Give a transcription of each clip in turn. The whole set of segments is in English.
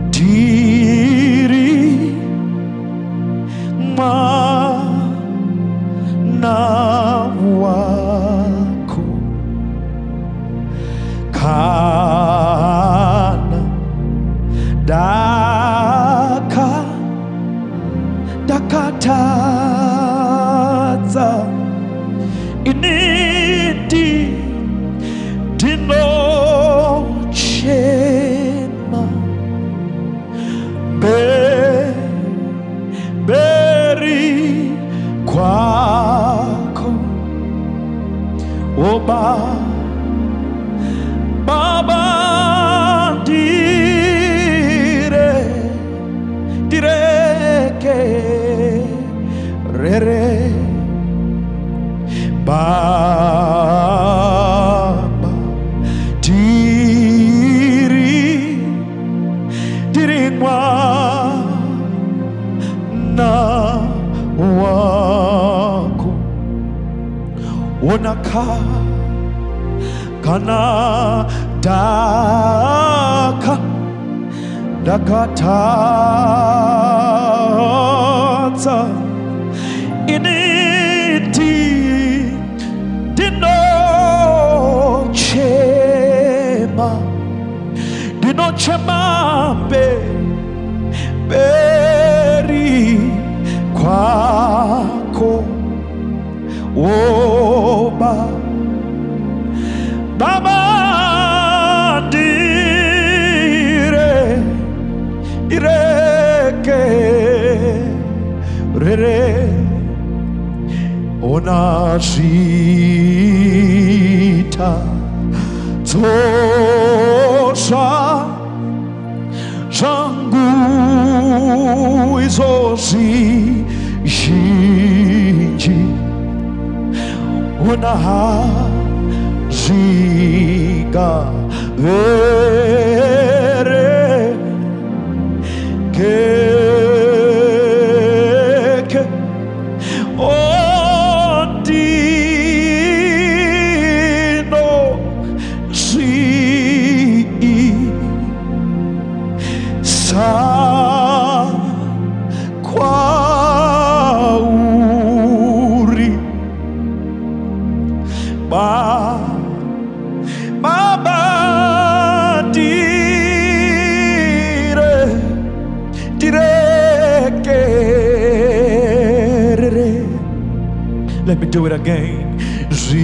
ndiri mwana wako, kana dakataza inindi dinochema beri kwako oba baba direke rere baba diri mwana wako, onaka kana dakataza inindi dinochema beri kwako oba baba direke rere onashita tosha zangu izozi shinji unahaziga vere keke ondino si sa kwauri baba direke. Let me do it again. Zita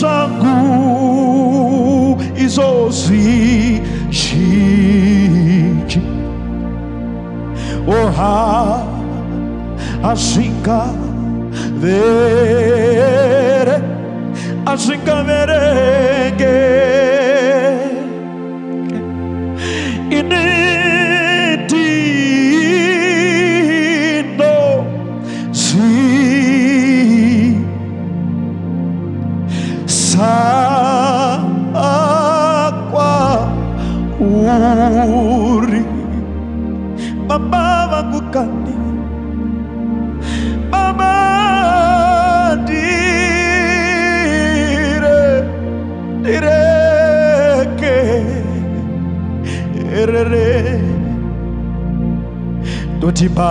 zangu izozishiki oha asinga verenge inedino si sakwa uri baba wangu kani baba direke erere dotiba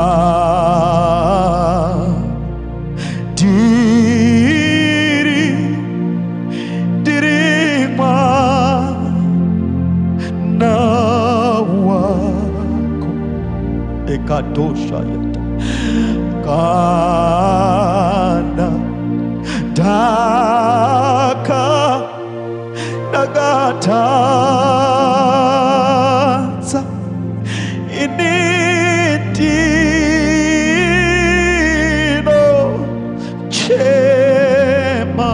diri mwana wako ekatosha yata kana dakataza initino chema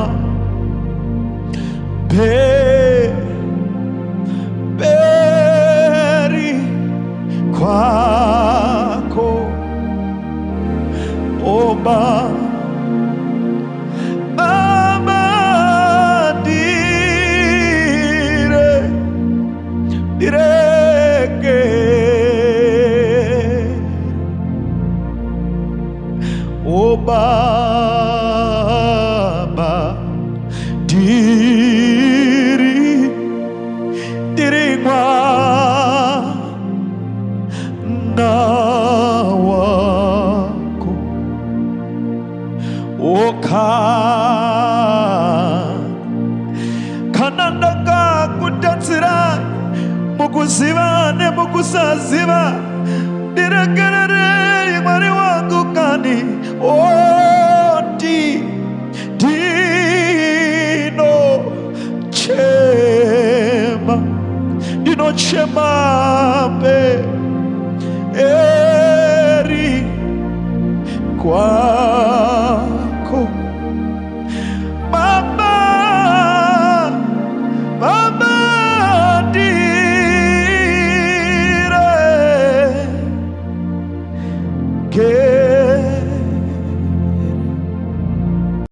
beri kwako oba direke O Baba, ndiri mwana wako, kananda kutatsira mukuziva nemukusaziva, ndiregerere mwari wangu kani ndinochema pe eri kwa